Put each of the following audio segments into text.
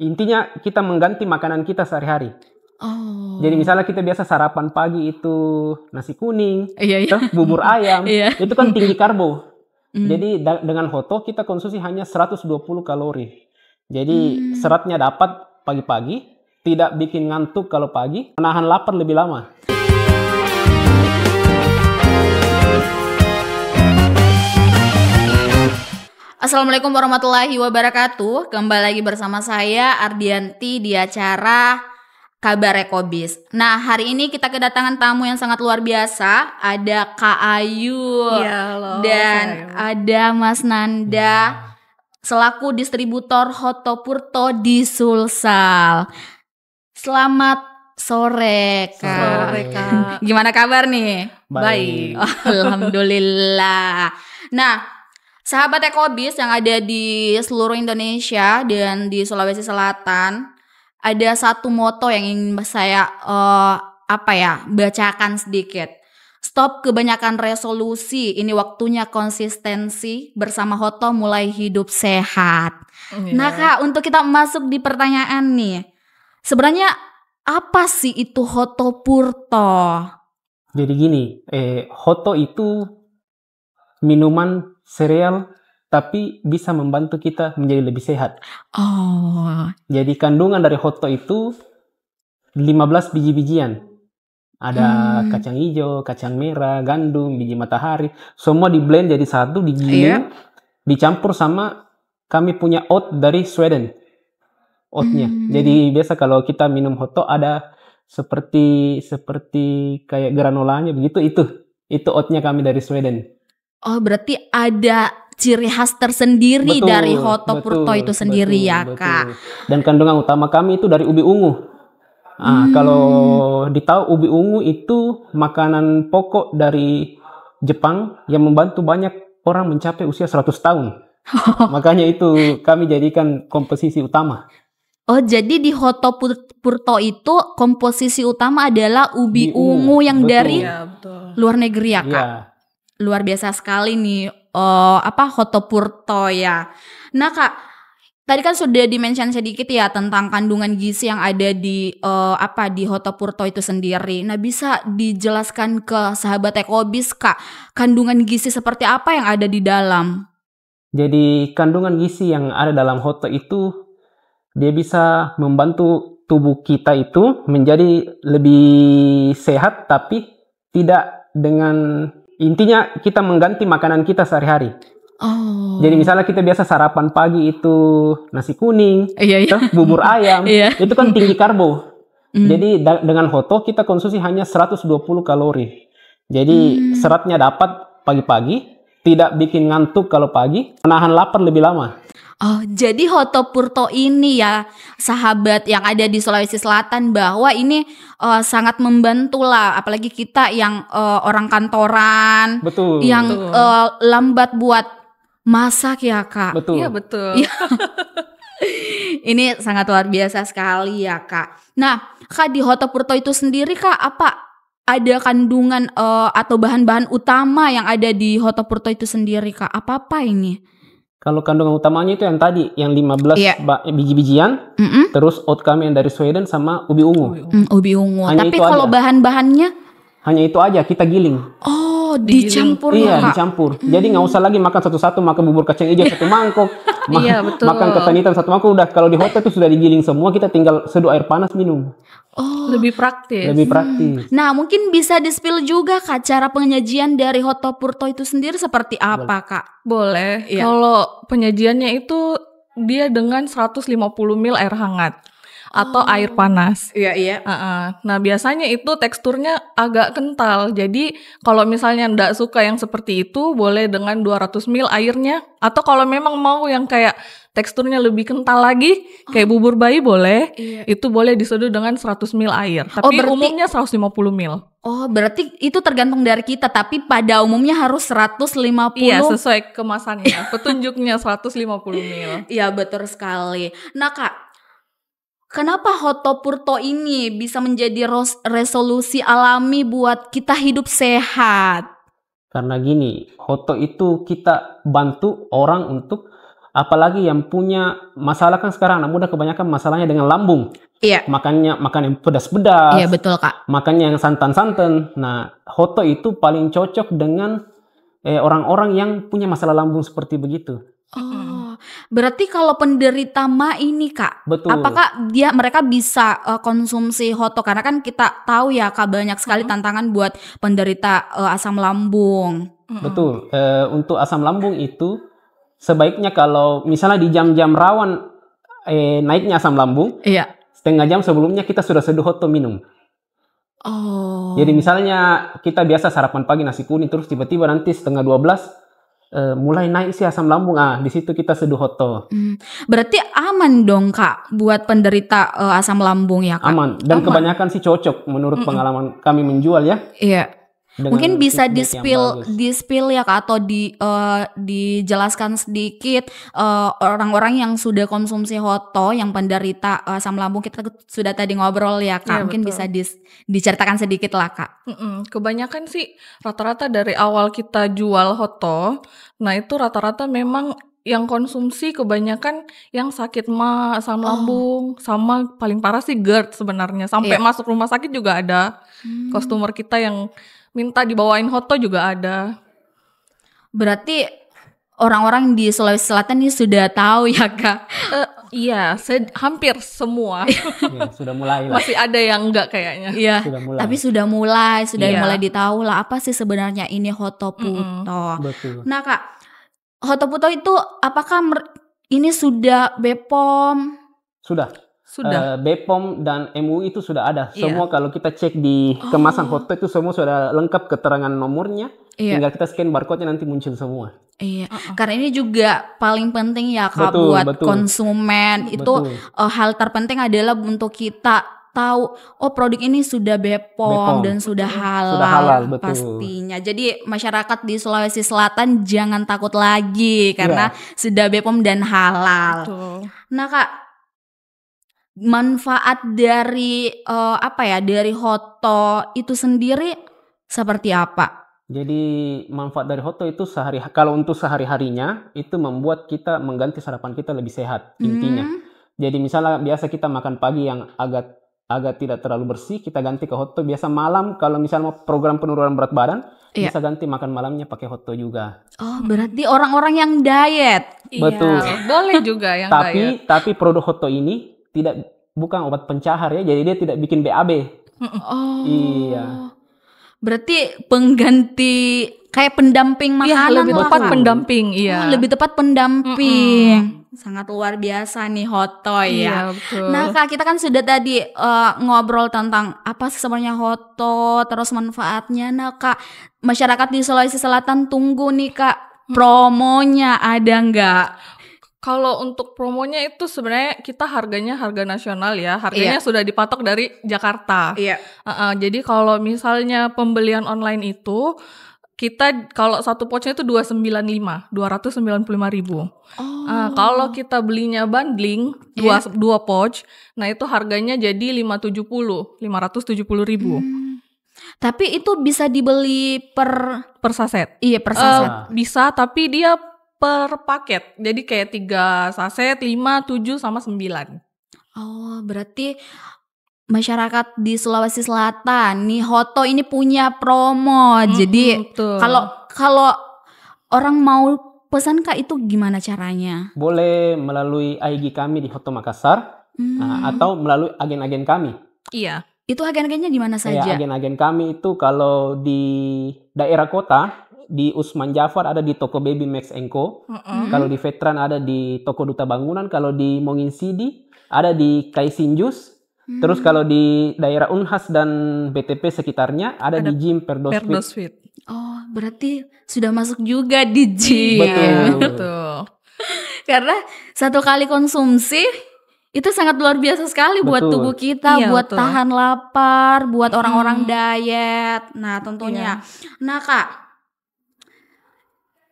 Intinya kita mengganti makanan kita sehari-hari. Oh. Jadi misalnya kita biasa sarapan pagi itu nasi kuning, Iya. bubur ayam, Iya. itu kan tinggi karbo. Jadi dengan hotdog kita konsumsi hanya 120 kalori. Jadi seratnya dapat pagi-pagi, tidak bikin ngantuk kalau pagi, menahan lapar lebih lama. Assalamualaikum warahmatullahi wabarakatuh. Kembali lagi bersama saya Ardianti di acara Kabar Ekobis. Nah, hari ini kita kedatangan tamu yang sangat luar biasa. Ada Kak Ayu dan ada Mas Nanda selaku distributor Hotopurto di Sulsel. Selamat sore, Kak. Sore, Kak. Gimana kabar nih? Baik. Alhamdulillah. Nah, sahabat Ekobis yang ada di seluruh Indonesia dan di Sulawesi Selatan, ada satu moto yang ingin saya bacakan sedikit. Stop kebanyakan resolusi, ini waktunya konsistensi, bersama Hoto mulai hidup sehat. Nah Kak, untuk kita masuk di pertanyaan nih, sebenarnya apa sih itu Hotopurto? Jadi gini, Hoto itu minuman sereal tapi bisa membantu kita menjadi lebih sehat. Oh. Jadi kandungan dari Hotto itu 15 biji-bijian. Ada kacang hijau, kacang merah, gandum, biji matahari. Semua di blend jadi satu, digiling, dicampur sama kami punya oat dari Sweden. Oatnya. Jadi biasa kalau kita minum Hotto ada seperti kayak granolanya begitu, itu oatnya kami dari Sweden. Oh, berarti ada ciri khas tersendiri dari Hotopurto itu sendiri Kak. Dan kandungan utama kami itu dari ubi ungu. Kalau ditahu ubi ungu itu makanan pokok dari Jepang yang membantu banyak orang mencapai usia 100 tahun. Makanya itu kami jadikan komposisi utama. Oh, jadi di Hotopurto itu komposisi utama adalah ubi ungu yang dari luar negeri ya, Kak? Ya. Luar biasa sekali nih Hotopurto ya. Nah Kak, tadi kan sudah di-mention sedikit ya tentang kandungan gizi yang ada di di Hotopurto itu sendiri. Nah, bisa dijelaskan ke sahabat Ekobis Kak, kandungan gizi seperti apa yang ada di dalam? Jadi kandungan gizi yang ada dalam Hotto itu dia bisa membantu tubuh kita itu menjadi lebih sehat, tapi tidak dengan, intinya kita mengganti makanan kita sehari-hari. Oh. Jadi misalnya kita biasa sarapan pagi itu nasi kuning, bubur ayam, itu kan tinggi karbo. Jadi dengan Hotto kita konsumsi hanya 120 kalori. Jadi seratnya dapat pagi-pagi, tidak bikin ngantuk kalau pagi, menahan lapar lebih lama. Oh, jadi Hotopurto ini ya sahabat yang ada di Sulawesi Selatan, bahwa ini sangat membantu lah, apalagi kita yang orang kantoran, yang lambat buat masak ya Kak. Iya betul. Ini sangat luar biasa sekali ya Kak. Nah Kak, di Hotopurto itu sendiri Kak, apa ada kandungan atau bahan-bahan utama yang ada di Hotopurto itu sendiri Kak? Apa ini? Kalau kandungan utamanya itu yang tadi, yang 15 biji-bijian, terus oat kami yang dari Sweden sama ubi ungu. Ubi ungu. Hanya tapi itu kalau aja. Bahan-bahannya? Hanya itu aja, kita giling. Oh, dicampur Iya, Kak. dicampur. Jadi nggak usah lagi makan satu-satu, makan bubur kacang hijau satu mangkok, makan ketan hitam satu mangkok, udah. Kalau di Hotto itu sudah digiling semua, kita tinggal seduh air panas minum. Oh, lebih praktis. Nah, mungkin bisa di-spill juga Kak, cara penyajian dari Hotopurto itu sendiri seperti apa Kak? Boleh. Iya. Kalau penyajiannya itu dia dengan 150 ml air hangat atau air panas. Iya. Nah, biasanya itu teksturnya agak kental. Jadi kalau misalnya nggak suka yang seperti itu, boleh dengan 200 ml airnya. Atau kalau memang mau yang kayak teksturnya lebih kental lagi, kayak bubur bayi boleh. Itu boleh diseduh dengan 100 ml air. Tapi umumnya 150 ml. Oh, berarti itu tergantung dari kita, tapi pada umumnya harus 150. Iya, sesuai kemasannya. Petunjuknya 150 ml. Iya, betul sekali. Nah Kak, kenapa Hotopurto ini bisa menjadi resolusi alami buat kita hidup sehat? Karena gini, Hotto itu kita bantu orang untuk apalagi yang punya masalah kan sekarang anak muda kebanyakan masalahnya dengan lambung. Iya. Makannya makan yang pedas-pedas. Iya betul Kak. Makannya yang santan-santan. Nah, hotdog itu paling cocok dengan orang-orang yang punya masalah lambung seperti begitu. Oh, berarti kalau penderita MA ini Kak, Betul. apakah mereka bisa konsumsi hotdog? Karena kan kita tahu ya Kak, banyak sekali tantangan buat penderita asam lambung. Betul. Untuk asam lambung itu sebaiknya kalau misalnya di jam-jam rawan naiknya asam lambung, Iya. setengah jam sebelumnya kita sudah seduh hotdog minum. Oh. Jadi misalnya kita biasa sarapan pagi nasi kuning, terus tiba-tiba nanti setengah 12 mulai naik sih asam lambung, di situ kita seduh hotdog. Berarti aman dong Kak buat penderita asam lambung ya Kak? Aman. Dan kebanyakan sih cocok menurut pengalaman kami menjual ya. Iya. Dengan Mungkin bisa feedback yang bagus. di-spill ya Kak, atau dijelaskan sedikit orang-orang yang sudah konsumsi hotdog yang penderita asam lambung, kita sudah tadi ngobrol ya Kak. Iya, Mungkin betul. bisa diceritakan sedikit lah Kak. Kebanyakan sih rata-rata dari awal kita jual hotdog, nah itu rata-rata memang yang konsumsi kebanyakan yang sakit MA, asam lambung, sama paling parah sih GERD sebenarnya. Sampai masuk rumah sakit juga ada. Customer kita yang minta dibawain hotdog juga ada. Berarti orang-orang di Sulawesi Selatan ini sudah tahu ya Kak. Iya, hampir semua. Ya, sudah mulai lah. Masih ada yang enggak kayaknya. Iya. Sudah mulai. Tapi sudah Iya. mulai ditahu lah apa sih sebenarnya ini hotdog puto. Betul. Nah Kak, hotdog puto itu apakah ini sudah BPOM? Sudah. Sudah. BPOM dan MUI itu sudah ada. Iya. Semua kalau kita cek di kemasan hotdog itu semua sudah lengkap keterangan nomornya. Iya. Tinggal kita scan barcode-nya nanti muncul semua. Iya, karena ini juga paling penting ya Kak Betul, buat betul. konsumen. Itu hal terpenting adalah untuk kita tahu produk ini sudah BPOM dan sudah halal, Sudah halal, betul. pastinya. Jadi masyarakat di Sulawesi Selatan jangan takut lagi karena sudah BPOM dan halal. Betul. Nah Kak, manfaat dari dari hotdog itu sendiri seperti apa? Jadi manfaat dari hotdog itu kalau untuk sehari-harinya itu membuat kita mengganti sarapan kita lebih sehat intinya. Jadi misalnya biasa kita makan pagi yang agak tidak terlalu bersih, kita ganti ke hotdog. Biasa malam kalau misalnya mau program penurunan berat badan, bisa ganti makan malamnya pakai hotdog juga. Oh, berarti orang-orang yang diet. Betul. Iya, boleh juga yang diet. Tapi produk hotdog ini bukan obat pencahar ya, jadi dia tidak bikin BAB. Oh. Iya. Berarti pengganti kayak pendamping makanan Iya, lebih lah, tepat Kak. pendamping, iya. Oh, lebih tepat pendamping. Sangat luar biasa nih hotdog ya. Iya, betul. Nah Kak, kita kan sudah tadi ngobrol tentang apa sih sebenarnya hotdog, terus manfaatnya. Nah Kak, masyarakat di Sulawesi Selatan tunggu nih Kak, promonya ada nggak? Kalau untuk promonya itu sebenarnya kita harganya harga nasional ya. Harganya sudah dipatok dari Jakarta. Iya. Jadi kalau misalnya pembelian online itu kita kalau satu pouchnya itu 295.000. Kalau kita belinya bundling dua pouch, nah itu harganya jadi 570.000. Tapi itu bisa dibeli per saset. Iya, per saset. Bisa, tapi dia per paket. Jadi kayak 3 saset, 5, 7 sama 9. Oh, berarti masyarakat di Sulawesi Selatan nih hotdog ini punya promo. Jadi betul. kalau orang mau pesan Kak, itu gimana caranya? Boleh melalui IG kami di Hotdog Makassar atau melalui agen-agen kami. Iya. Itu agen-agennya di mana saja? Ya, agen-agen kami itu kalau di daerah kota, di Usman Jafar ada di toko Baby Max Co. Kalau di Veteran ada di toko Duta Bangunan. Kalau di Mongin Sidi ada di Kaisin Jus. Terus kalau di daerah Unhas dan BTP sekitarnya ada di Gym Perdosfit. Oh, berarti sudah masuk juga di gym. Betul. Karena satu kali konsumsi itu sangat luar biasa sekali buat tubuh kita, buat tahan lapar, buat orang-orang diet. Nah, tentunya. Nah, Kak,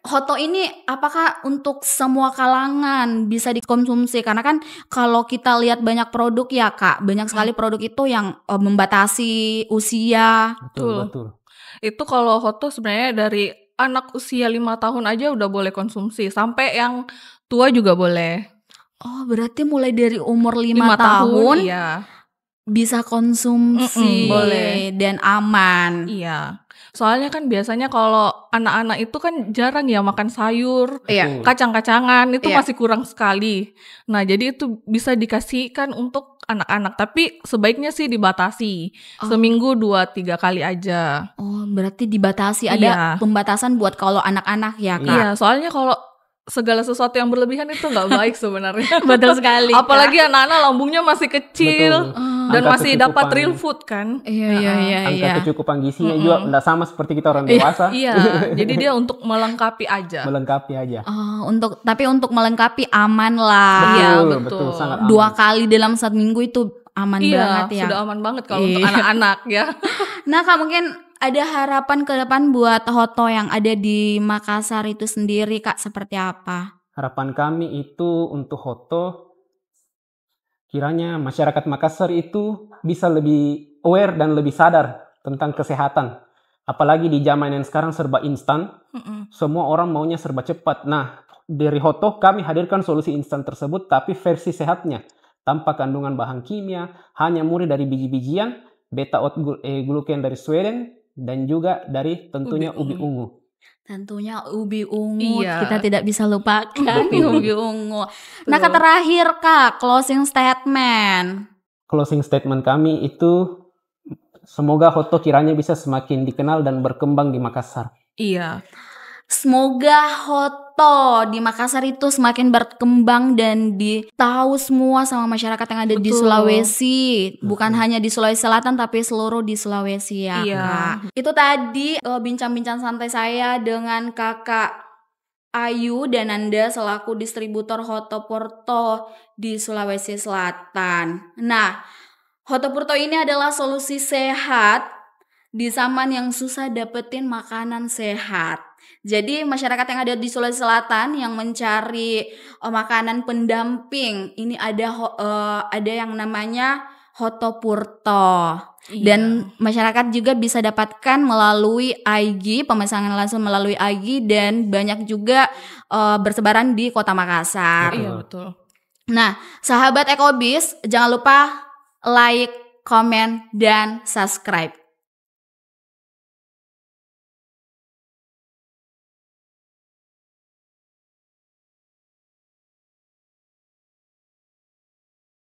hotdog ini apakah untuk semua kalangan bisa dikonsumsi? Karena kan kalau kita lihat banyak produk ya Kak, banyak sekali produk itu yang membatasi usia. Betul. Itu kalau hotdog sebenarnya dari anak usia 5 tahun aja udah boleh konsumsi. Sampai yang tua juga boleh. Oh, berarti mulai dari umur 5 5 tahun iya. bisa konsumsi boleh. dan aman. Iya. Soalnya kan biasanya kalau anak-anak itu kan jarang ya makan sayur, Iya. kacang-kacangan itu Iya. masih kurang sekali. Nah, jadi itu bisa dikasihkan untuk anak-anak, tapi sebaiknya sih dibatasi. Seminggu 2-3 kali aja. Oh, berarti dibatasi, ada Iya. pembatasan buat kalau anak-anak ya, Kak. Iya, soalnya kalau segala sesuatu yang berlebihan itu nggak baik sebenarnya. Betul sekali. Kak. Apalagi anak-anak lambungnya masih kecil. Betul. Dan Angka masih dapat kecukupan- real food kan. Iya. Angka kecukupan gizinya juga nggak sama seperti kita orang dewasa. Iya, jadi dia untuk melengkapi aja. Melengkapi aja. Oh, tapi untuk melengkapi aman lah. Iya, betul, betul. sangat aman. 2 kali dalam 1 minggu itu aman Iya, banget ya. sudah aman banget kalau untuk Iya. anak-anak ya. Nah, Kak, mungkin ada harapan ke depan buat Hoto yang ada di Makassar itu sendiri, Kak, seperti apa? Harapan kami itu untuk Hoto, kiranya masyarakat Makassar itu bisa lebih aware dan lebih sadar tentang kesehatan. Apalagi di zaman yang sekarang serba instan, semua orang maunya serba cepat. Nah, dari Hoto kami hadirkan solusi instan tersebut, tapi versi sehatnya, tanpa kandungan bahan kimia, hanya murni dari biji-bijian, beta oat glucan dari Sweden, dan juga dari tentunya ubi ungu. Tentunya ubi ungu, Iya. kita tidak bisa lupakan ubi ungu. Nah, Kak, terakhir, Kak, closing statement. Closing statement kami itu, semoga Hoto kiranya bisa semakin dikenal dan berkembang di Makassar. Iya. Semoga Hoto di Makassar itu semakin berkembang dan ditahu semua sama masyarakat yang ada di Betul. Sulawesi. Bukan hanya di Sulawesi Selatan, tapi seluruh di Sulawesi ya, Iya. Kak. Itu tadi bincang-bincang santai saya dengan Kakak Ayu dan Anda selaku distributor Hoto Purto di Sulawesi Selatan. Nah, Hoto Purto ini adalah solusi sehat di zaman yang susah dapetin makanan sehat. Jadi masyarakat yang ada di Sulawesi Selatan yang mencari makanan pendamping, ini ada yang namanya Hoto Purto. Iya. Dan masyarakat juga bisa dapatkan melalui IG, pemesanan langsung melalui IG, dan banyak juga bersebaran di Kota Makassar. Iya, betul. Nah, sahabat Ekobis, jangan lupa like, komen, dan subscribe.